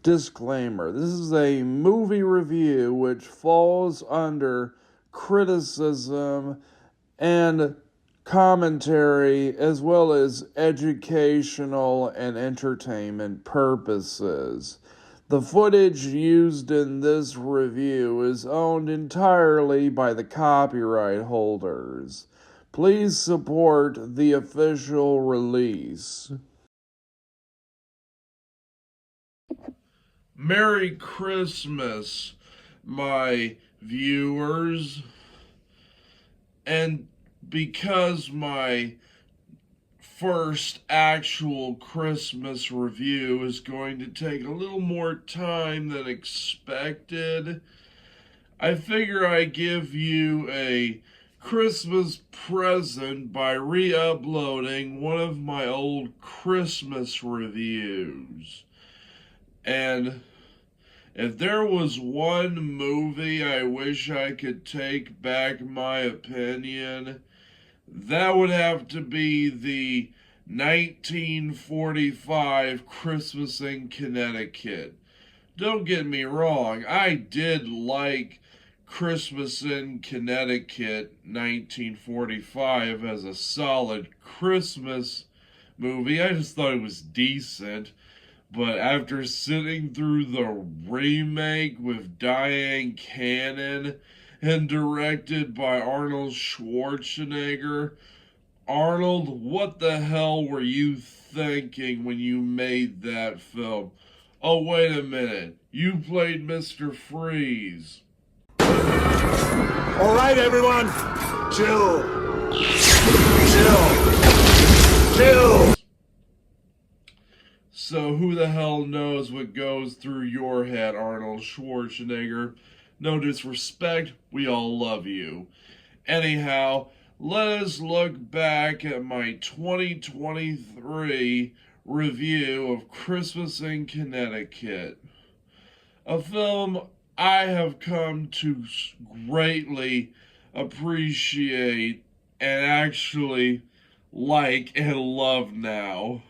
Disclaimer: this is a movie review which falls under criticism and commentary as well as educational and entertainment purposes. The footage used in this review is owned entirely by the copyright holders. Please support the official release. Merry Christmas, my viewers. And because my first actual Christmas review is going to take a little more time than expected, I figure I give you a Christmas present by re-uploading one of my old Christmas reviews. And if there was one movie I wish I could take back my opinion, that would have to be the 1945 Christmas in Connecticut. Don't get me wrong, I did like Christmas in Connecticut 1945 as a solid Christmas movie. I just thought it was decent. But after sitting through the remake with Diane Cannon and directed by Arnold Schwarzenegger, Arnold, what the hell were you thinking when you made that film? Oh, wait a minute. You played Mr. Freeze. All right, everyone. Chill. Chill. So who the hell knows what goes through your head, Arnold Schwarzenegger? No disrespect, we all love you. Anyhow, let us look back at my 2023 review of Christmas in Connecticut. A film I have come to greatly appreciate and actually like and love now.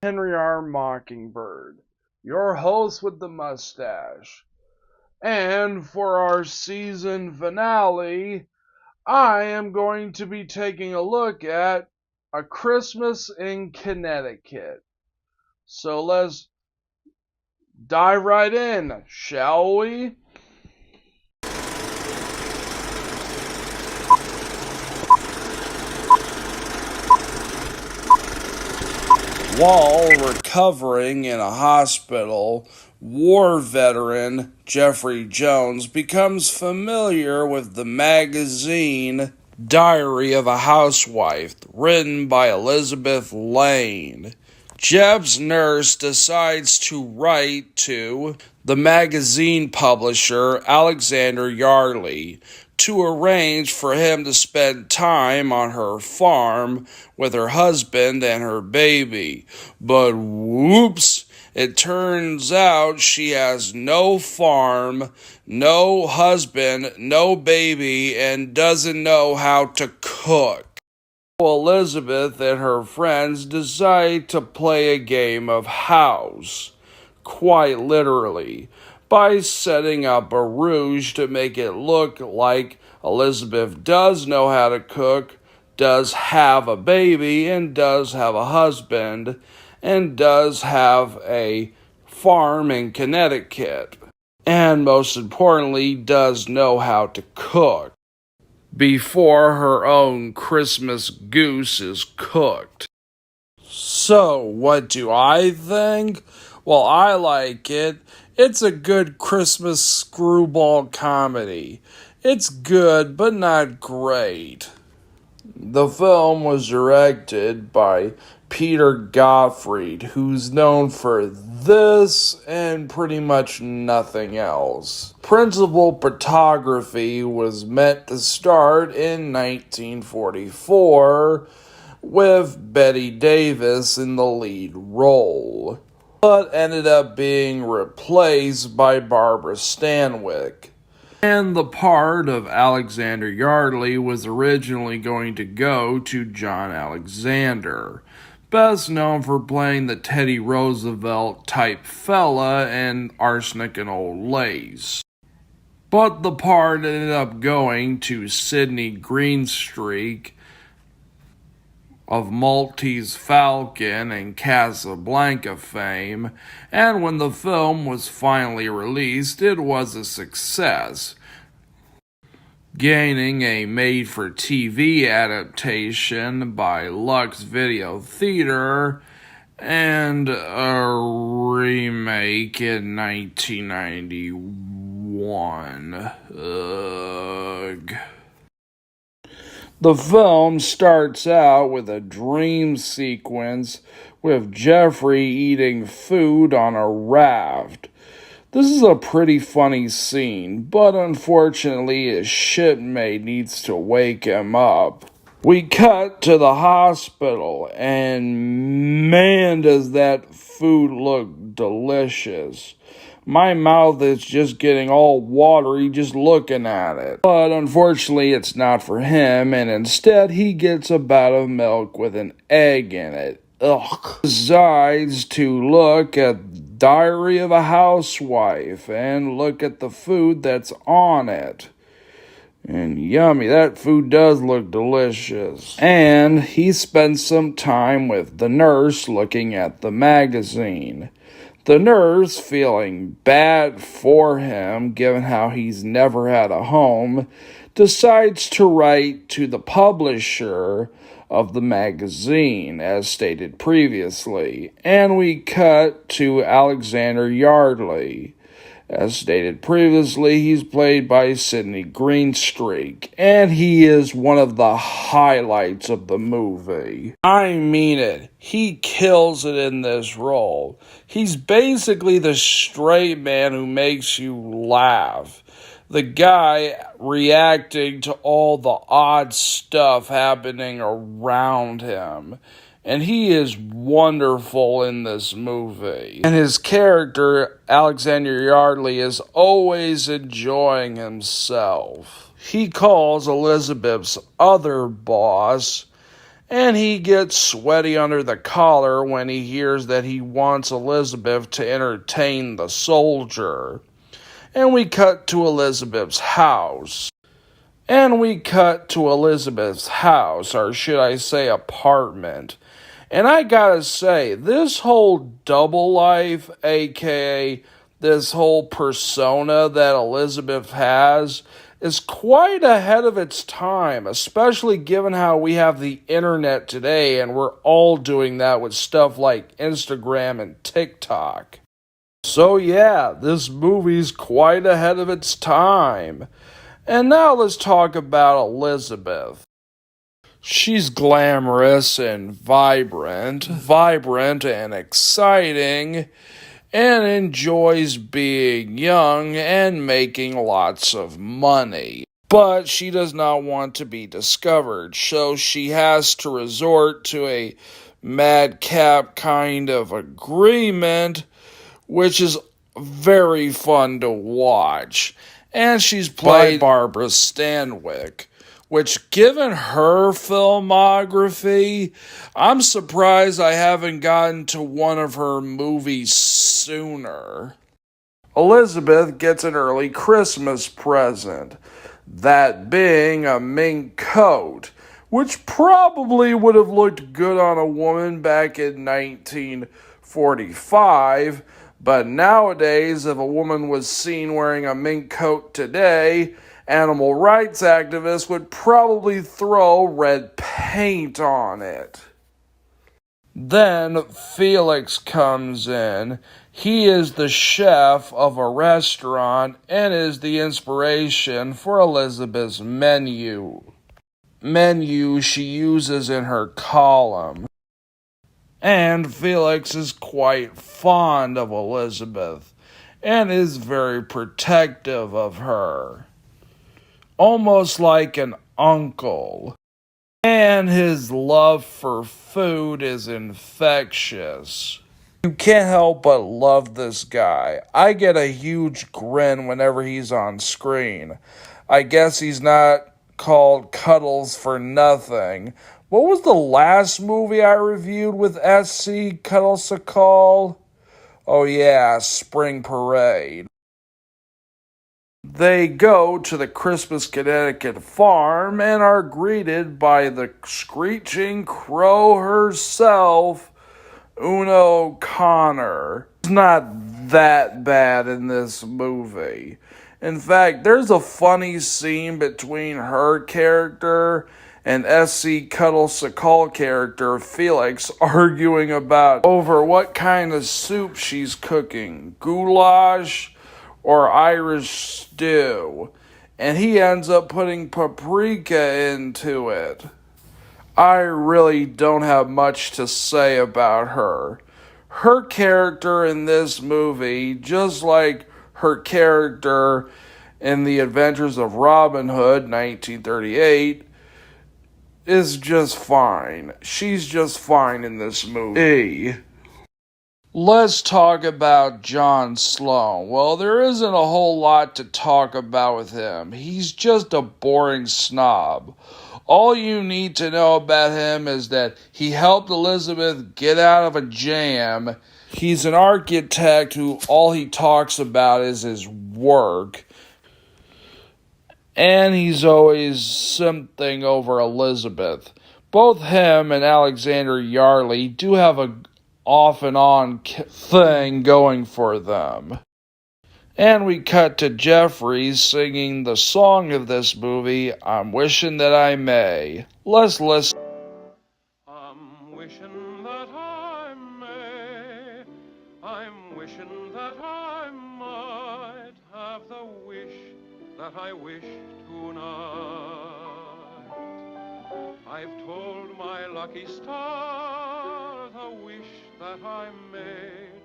Henry R. Mockingbird, your host with the mustache. And for our season finale, I am going to be taking a look at A Christmas in Connecticut. So let's dive right in, shall we? While recovering in a hospital, war veteran Jeffrey Jones becomes familiar with the magazine Diary of a Housewife, written by Elizabeth Lane. Jeff's nurse decides to write to the magazine publisher Alexander Yarley to arrange for him to spend time on her farm with her husband and her baby. But whoops, it turns out she has no farm, no husband, no baby, and doesn't know how to cook. Elizabeth and her friends decide to play a game of house, quite literally, by setting up a ruse to make it look like Elizabeth does know how to cook, does have a baby, and does have a husband, and does have a farm in Connecticut, and most importantly, does know how to cook before her own Christmas goose is cooked. So, what do I think? Well, I like it. It's a good Christmas screwball comedy. It's good, but not great. The film was directed by Peter Gottfried, who's known for this and pretty much nothing else. Principal photography was meant to start in 1944 with Bette Davis in the lead role, but ended up being replaced by Barbara Stanwyck. And the part of Alexander Yardley was originally going to go to John Alexander, best known for playing the Teddy Roosevelt type fella in Arsenic and Old Lace. But the part ended up going to Sidney Greenstreet of Maltese Falcon and Casablanca fame, and when the film was finally released, it was a success, gaining a made-for-TV adaptation by Lux Video Theater and a remake in 1991. Ugh. The film starts out with a dream sequence with Jeffrey eating food on a raft. This is a pretty funny scene, but unfortunately his shipmate needs to wake him up. We cut to the hospital, and man does that food look delicious. My mouth is just getting all watery just looking at it. But unfortunately, it's not for him, and instead he gets a vat of milk with an egg in it. Ugh. Decides to look at Diary of a Housewife and look at the food that's on it. And yummy, that food does look delicious. And he spends some time with the nurse looking at the magazine. The nurse, feeling bad for him, given how he's never had a home, decides to write to the publisher of the magazine, as stated previously. And we cut to Alexander Yardley. As stated previously, he's played by Sidney Greenstreet, and he is one of the highlights of the movie. I mean it. He kills it in this role. He's basically the straight man who makes you laugh. The guy reacting to all the odd stuff happening around him. And he is wonderful in this movie. And his character, Alexander Yardley, is always enjoying himself. He calls Elizabeth's other boss, and he gets sweaty under the collar when he hears that he wants Elizabeth to entertain the soldier. And we cut to Elizabeth's house. Or should I say apartment. And I gotta say, this whole double life, aka this whole persona that Elizabeth has, is quite ahead of its time, especially given how we have the internet today and we're all doing that with stuff like Instagram and TikTok. So yeah, this movie's quite ahead of its time. And now let's talk about Elizabeth. She's glamorous and vibrant and exciting, and enjoys being young and making lots of money. But she does not want to be discovered, so she has to resort to a madcap kind of agreement, which is very fun to watch. And she's played by Barbara Stanwyck, which, given her filmography, I'm surprised I haven't gotten to one of her movies sooner. Elizabeth gets an early Christmas present, that being a mink coat, which probably would have looked good on a woman back in 1945, but nowadays, if a woman was seen wearing a mink coat today, animal rights activists would probably throw red paint on it. Then Felix comes in. He is the chef of a restaurant and is the inspiration for Elizabeth's menu she uses in her column. And Felix is quite fond of Elizabeth and is very protective of her, almost like an uncle. And his love for food is infectious. You can't help but love this guy. I get a huge grin whenever he's on screen. I guess he's not called Cuddles for nothing. What was the last movie I reviewed with SC Cuddlesacall? Oh yeah, Spring Parade. They go to the Christmas Connecticut farm and are greeted by the screeching crow herself, Una O'Connor. It's not that bad in this movie. In fact, there's a funny scene between her character and SC Cuddlesacall character Felix arguing about over what kind of soup she's cooking, goulash or Irish stew, and he ends up putting paprika into it. I really don't have much to say about her. Her character in this movie, just like her character in The Adventures of Robin Hood, 1938, is just fine. She's just fine in this movie. Let's talk about John Sloan. Well, there isn't a whole lot to talk about with him. He's just a boring snob. All you need to know about him is that he helped Elizabeth get out of a jam. He's an architect who all he talks about is his work. And he's always something over Elizabeth. Both him and Alexander Yarley do have a off and on thing going for them. And we cut to Jeffrey singing the song of this movie, I'm Wishing That I May. Let's listen. I'm wishing that I may. I'm wishing that I might have the wish that I wish tonight. I've told my lucky star the wish that I made,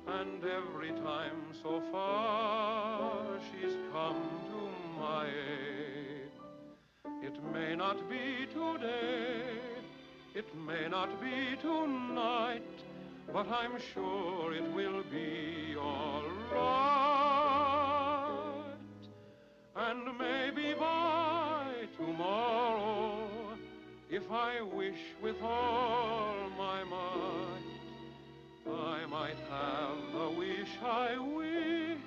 and every time so far she's come to my aid. It may not be today, it may not be tonight, but I'm sure it will be all right. And maybe by tomorrow, if I wish with all my might, I might have the wish I wish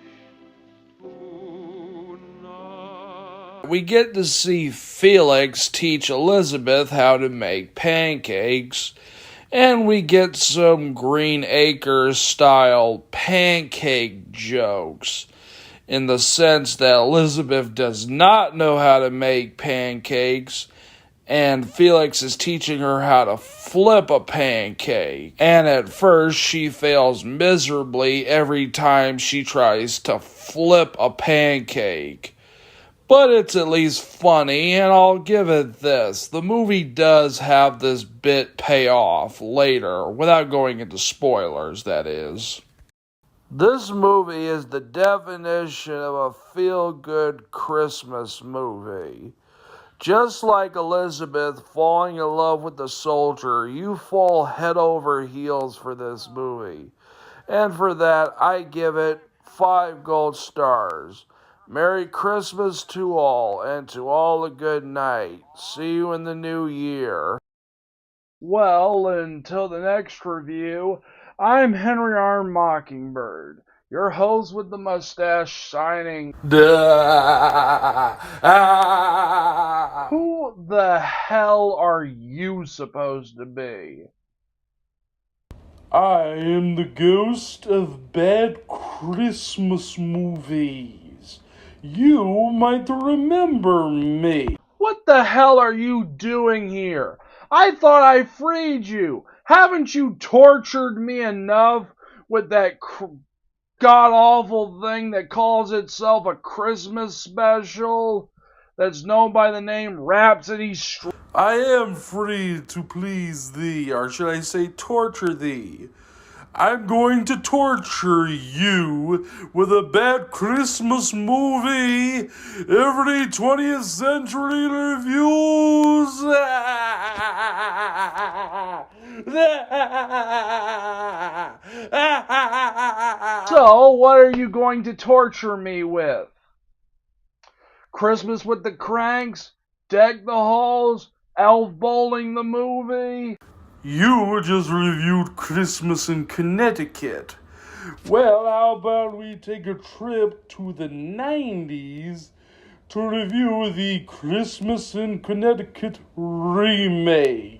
tonight. We get to see Felix teach Elizabeth how to make pancakes, and we get some Green Acres style pancake jokes, in the sense that Elizabeth does not know how to make pancakes, and Felix is teaching her how to flip a pancake. And at first, she fails miserably every time she tries to flip a pancake. But it's at least funny, and I'll give it this. The movie does have this bit pay off later, without going into spoilers, that is. This movie is the definition of a feel-good Christmas movie. Just like Elizabeth falling in love with the soldier, you fall head over heels for this movie. And for that, I give it 5 gold stars. Merry Christmas to all, and to all a good night. See you in the new year. Well, until the next review, I'm Henry R. Mockingbird. Your host with the mustache signing. Who the hell are you supposed to be? I am the ghost of bad Christmas movies. You might remember me. What the hell are you doing here? I thought I freed you. Haven't you tortured me enough with that god-awful thing that calls itself a Christmas special that's known by the name Rhapsody Strike? I am free to please thee, or should I say torture thee. I'm going to torture you with a bad Christmas movie every 20th century reviews. So, what are you going to torture me with? Christmas with the Cranks? Deck the Halls? Elf Bowling the movie? You just reviewed Christmas in Connecticut. Well, how about we take a trip to the 90s to review the Christmas in Connecticut remake?